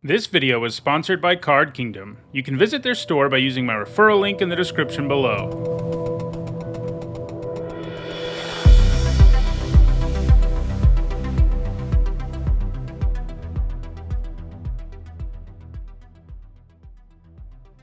This video is sponsored by Card Kingdom. You can visit their store by using my referral link in the description below.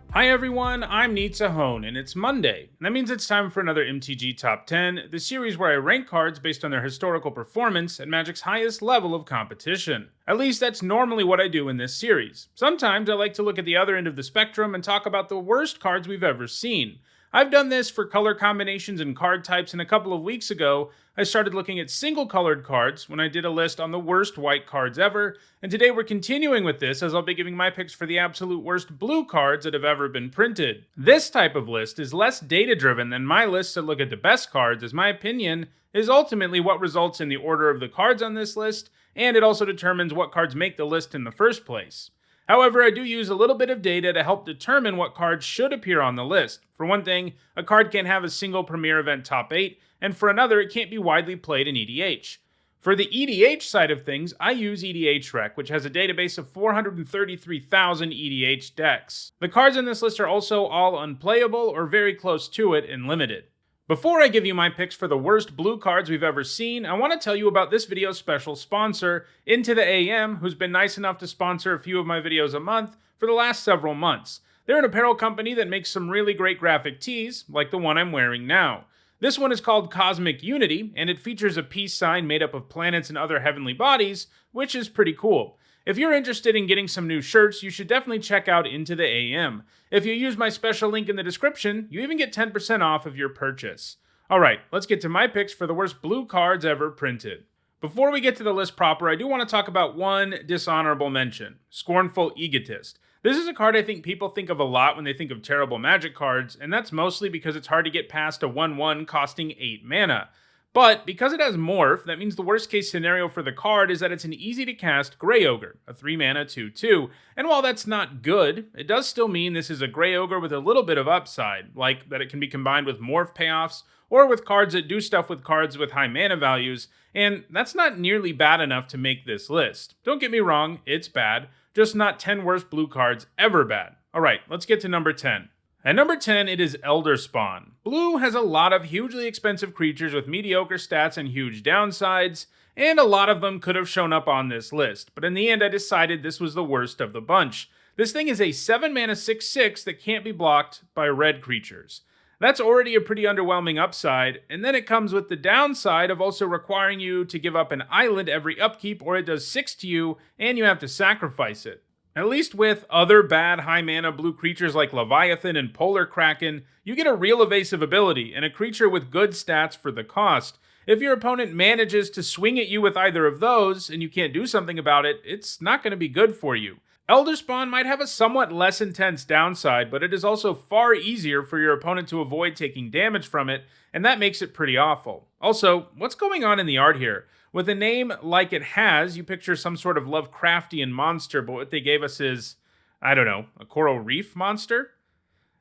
Hi everyone, I'm Nitsahone, and it's Monday. That means it's time for another MTG Top 10, the series where I rank cards based on their historical performance at Magic's highest level of competition. At least that's normally what I do in this series. Sometimes I like to look at the other end of the spectrum and talk about the worst cards we've ever seen. I've done this for color combinations and card types, and a couple of weeks ago, I started looking at single-colored cards when I did a list on the worst white cards ever, and today we're continuing with this as I'll be giving my picks for the absolute worst blue cards that have ever been printed. This type of list is less data-driven than my lists that look at the best cards, as my opinion is ultimately what results in the order of the cards on this list, and it also determines what cards make the list in the first place. However, I do use a little bit of data to help determine what cards should appear on the list. For one thing, a card can't have a single premier event top 8, and for another, it can't be widely played in EDH. For the EDH side of things, I use EDHREC, which has a database of 433,000 EDH decks. The cards on this list are also all unplayable or very close to it and limited. Before I give you my picks for the worst blue cards we've ever seen, I want to tell you about this video's special sponsor, Into the AM, who's been nice enough to sponsor a few of my videos a month for the last several months. They're an apparel company that makes some really great graphic tees, like the one I'm wearing now. This one is called Cosmic Unity, and it features a peace sign made up of planets and other heavenly bodies, which is pretty cool. If you're interested in getting some new shirts, you should definitely check out Into the AM. If you use my special link in the description, you even get 10% off of your purchase. Alright, let's get to my picks for the worst blue cards ever printed. Before we get to the list proper, I do want to talk about one dishonorable mention, Scornful Egotist. This is a card I think people think of a lot when they think of terrible Magic cards, and that's mostly because it's hard to get past a 1/1 costing 8 mana. But because it has Morph, that means the worst case scenario for the card is that it's an easy to cast Grey Ogre, a 3 mana 2/2, and while that's not good, it does still mean this is a Grey Ogre with a little bit of upside, like that it can be combined with Morph payoffs, or with cards that do stuff with cards with high mana values, and that's not nearly bad enough to make this list. Don't get me wrong, it's bad, just not 10 worst blue cards ever bad. Alright, let's get to number 10. At number 10, it is Elder Spawn. Blue has a lot of hugely expensive creatures with mediocre stats and huge downsides, and a lot of them could have shown up on this list, but in the end I decided this was the worst of the bunch. This thing is a 7 mana 6/6 that can't be blocked by red creatures. That's already a pretty underwhelming upside, and then it comes with the downside of also requiring you to give up an island every upkeep or it does 6 to you and you have to sacrifice it. At least with other bad high mana blue creatures like Leviathan and Polar Kraken, you get a real evasive ability and a creature with good stats for the cost. If your opponent manages to swing at you with either of those and you can't do something about it, it's not going to be good for you. Elder Spawn might have a somewhat less intense downside, but it is also far easier for your opponent to avoid taking damage from it, and that makes it pretty awful. Also, what's going on in the art here? With a name like it has, you picture some sort of Lovecraftian monster, but what they gave us is, I don't know, a coral reef monster?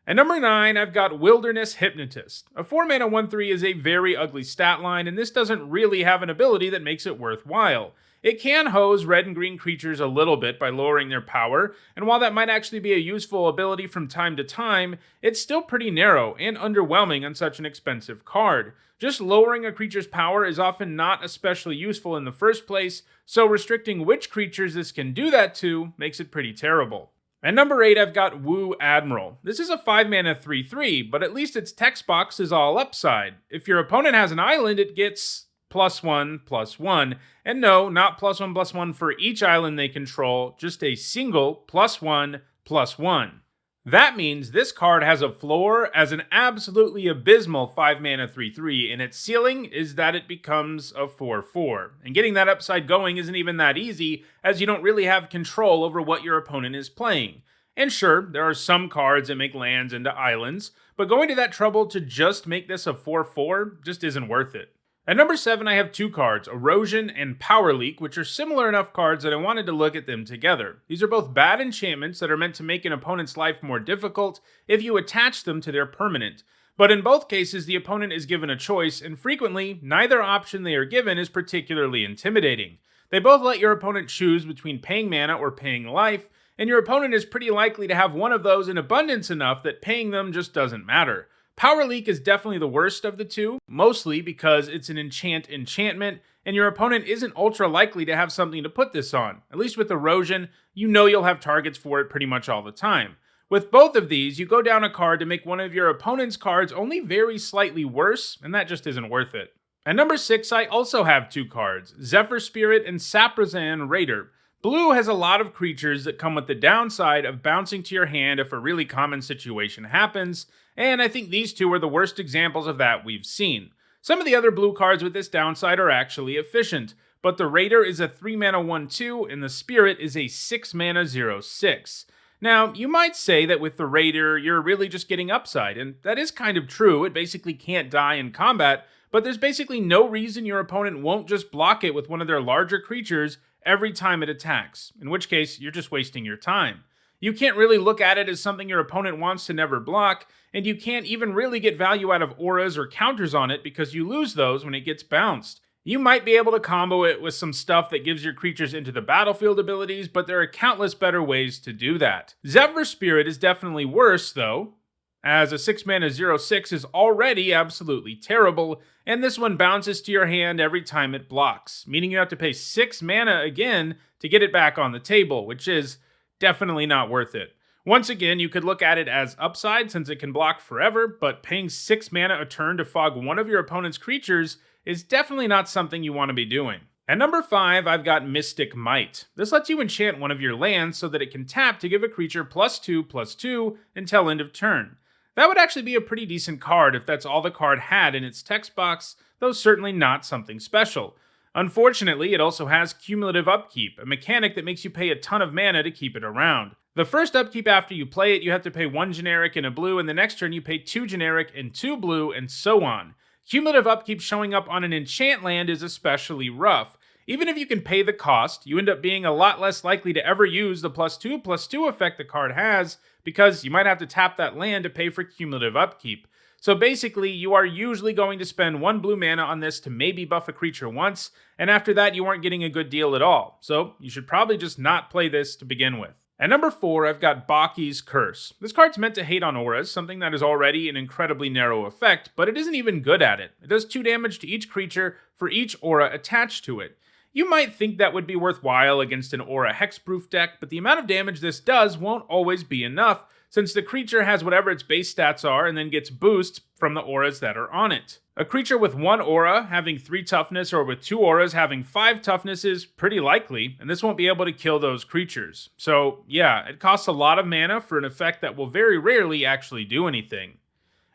At number 9, I've got Wilderness Hypnotist. A 4 mana 1/3 is a very ugly stat line, and this doesn't really have an ability that makes it worthwhile. It can hose red and green creatures a little bit by lowering their power, and while that might actually be a useful ability from time to time, it's still pretty narrow and underwhelming on such an expensive card. Just lowering a creature's power is often not especially useful in the first place, so restricting which creatures this can do that to makes it pretty terrible. At number 8, I've got Woo Admiral. This is a 5 mana 3/3, but at least its text box is all upside. If your opponent has an island, it gets +1/+1, and no, not +1/+1 for each island they control, just a single +1/+1. That means this card has a floor as an absolutely abysmal 5 mana 3/3, and its ceiling is that it becomes a 4/4. And getting that upside going isn't even that easy, as you don't really have control over what your opponent is playing. And sure, there are some cards that make lands into islands, but going to that trouble to just make this a 4/4 just isn't worth it. At number 7, I have two cards, Erosion and Power Leak, which are similar enough cards that I wanted to look at them together. These are both bad enchantments that are meant to make an opponent's life more difficult if you attach them to their permanent. But in both cases, the opponent is given a choice, and frequently, neither option they are given is particularly intimidating. They both let your opponent choose between paying mana or paying life, and your opponent is pretty likely to have one of those in abundance enough that paying them just doesn't matter. Power Leak is definitely the worst of the two, mostly because it's an enchantment, and your opponent isn't ultra likely to have something to put this on. At least with Erosion, you know you'll have targets for it pretty much all the time. With both of these, you go down a card to make one of your opponent's cards only very slightly worse, and that just isn't worth it. At number 6, I also have 2 cards, Zephyr Spirit and Saprazan Raider. Blue has a lot of creatures that come with the downside of bouncing to your hand if a really common situation happens, and I think these two are the worst examples of that we've seen. Some of the other blue cards with this downside are actually efficient, but the Raider is a 3 mana 1/2 and the Spirit is a 6 mana 0/6. Now, you might say that with the Raider, you're really just getting upside, and that is kind of true. It basically can't die in combat, but there's basically no reason your opponent won't just block it with one of their larger creatures every time it attacks, in which case you're just wasting your time. You can't really look at it as something your opponent wants to never block, and you can't even really get value out of auras or counters on it because you lose those when it gets bounced. You might be able to combo it with some stuff that gives your creatures into the battlefield abilities, but there are countless better ways to do that. Zephyr Spirit is definitely worse, though, as a 6 mana 0/6 is already absolutely terrible, and this one bounces to your hand every time it blocks, meaning you have to pay 6 mana again to get it back on the table, which is definitely not worth it. Once again, you could look at it as upside since it can block forever, but paying 6 mana a turn to fog one of your opponent's creatures is definitely not something you want to be doing. At number 5, I've got Mystic Mite. This lets you enchant one of your lands so that it can tap to give a creature +2/+2 until end of turn. That would actually be a pretty decent card if that's all the card had in its text box, though certainly not something special. Unfortunately, it also has cumulative upkeep, a mechanic that makes you pay a ton of mana to keep it around. The first upkeep after you play it, you have to pay 1 generic and a blue, and the next turn you pay 2 generic and 2 blue, and so on. Cumulative upkeep showing up on an enchant land is especially rough. Even if you can pay the cost, you end up being a lot less likely to ever use the +2/+2 effect the card has, because you might have to tap that land to pay for cumulative upkeep. So basically, you are usually going to spend 1 blue mana on this to maybe buff a creature once, and after that you aren't getting a good deal at all. So you should probably just not play this to begin with. At number 4, I've got Bakkis Curse. This card's meant to hate on auras, something that is already an incredibly narrow effect, but it isn't even good at it. It does 2 damage to each creature for each aura attached to it. You might think that would be worthwhile against an aura hexproof deck, but the amount of damage this does won't always be enough, since the creature has whatever its base stats are and then gets boosts from the auras that are on it. A creature with 1 aura having 3 toughness or with 2 auras having 5 toughness is pretty likely, and this won't be able to kill those creatures. So yeah, it costs a lot of mana for an effect that will very rarely actually do anything.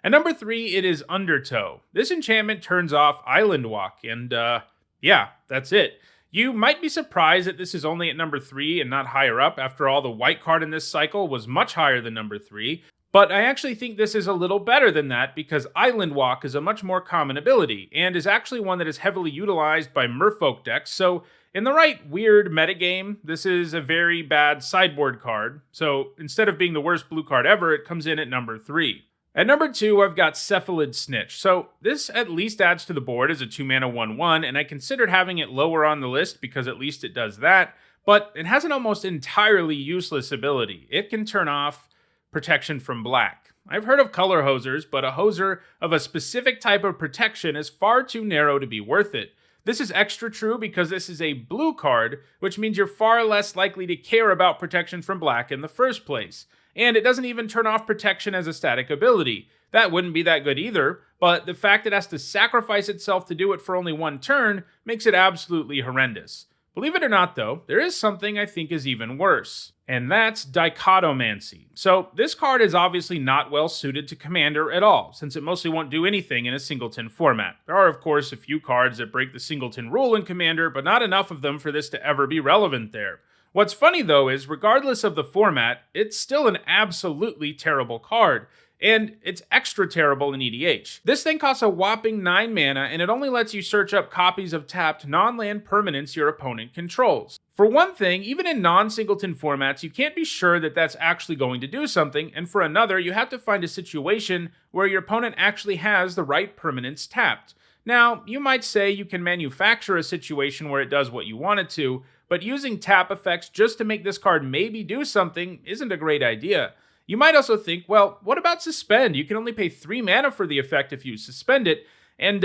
At number 3, it is Undertow. This enchantment turns off Island Walk, and yeah, that's it. You might be surprised that this is only at number 3 and not higher up. After all, the white card in this cycle was much higher than number 3. But I actually think this is a little better than that because Island Walk is a much more common ability and is actually one that is heavily utilized by merfolk decks. So in the right weird metagame, this is a very bad sideboard card. So instead of being the worst blue card ever, it comes in at number 3. At number 2, I've got Cephalid Snitch. So this at least adds to the board as a 2 mana 1/1, and I considered having it lower on the list because at least it does that, but it has an almost entirely useless ability. It can turn off protection from black. I've heard of color hosers, but a hoser of a specific type of protection is far too narrow to be worth it. This is extra true because this is a blue card, which means you're far less likely to care about protection from black in the first place. And it doesn't even turn off protection as a static ability. That wouldn't be that good either, but the fact it has to sacrifice itself to do it for only 1 turn makes it absolutely horrendous. Believe it or not though, there is something I think is even worse, and that's Dichotancy. So this card is obviously not well suited to Commander at all, since it mostly won't do anything in a singleton format. There are of course a few cards that break the singleton rule in Commander, but not enough of them for this to ever be relevant there. What's funny though is, regardless of the format, it's still an absolutely terrible card, and it's extra terrible in EDH. This thing costs a whopping 9 mana, and it only lets you search up copies of tapped non-land permanents your opponent controls. For one thing, even in non-singleton formats, you can't be sure that that's actually going to do something, and for another, you have to find a situation where your opponent actually has the right permanents tapped. Now, you might say you can manufacture a situation where it does what you want it to, but using tap effects just to make this card maybe do something isn't a great idea. You might also think, well, what about suspend? You can only pay 3 mana for the effect if you suspend it, and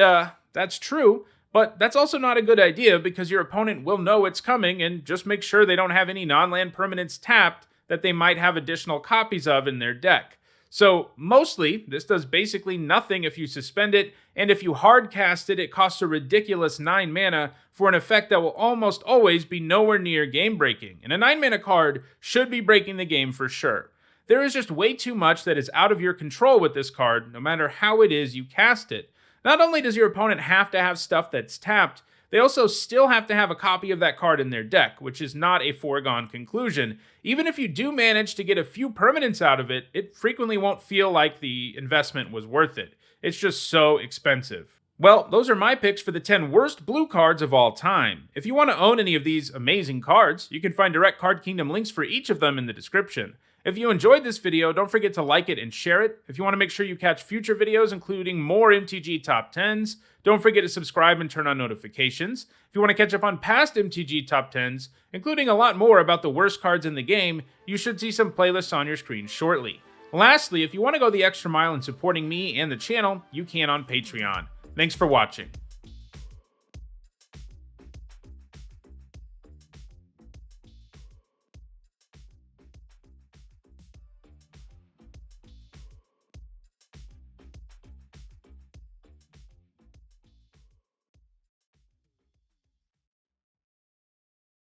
that's true, but that's also not a good idea because your opponent will know it's coming and just make sure they don't have any non-land permanents tapped that they might have additional copies of in their deck. So mostly, this does basically nothing if you suspend it, and if you hard cast it, it costs a ridiculous 9 mana for an effect that will almost always be nowhere near game breaking, and a 9 mana card should be breaking the game for sure. There is just way too much that is out of your control with this card, no matter how it is you cast it. Not only does your opponent have to have stuff that's tapped, they also still have to have a copy of that card in their deck, which is not a foregone conclusion. Even if you do manage to get a few permanents out of it, it frequently won't feel like the investment was worth it. It's just so expensive. Well, those are my picks for the 10 worst blue cards of all time. If you want to own any of these amazing cards, you can find direct Card Kingdom links for each of them in the description. If you enjoyed this video, don't forget to like it and share it. If you want to make sure you catch future videos, including more MTG Top 10s, don't forget to subscribe and turn on notifications. If you want to catch up on past MTG Top 10s, including a lot more about the worst cards in the game, you should see some playlists on your screen shortly. Lastly, if you want to go the extra mile in supporting me and the channel, you can on Patreon. Thanks for watching.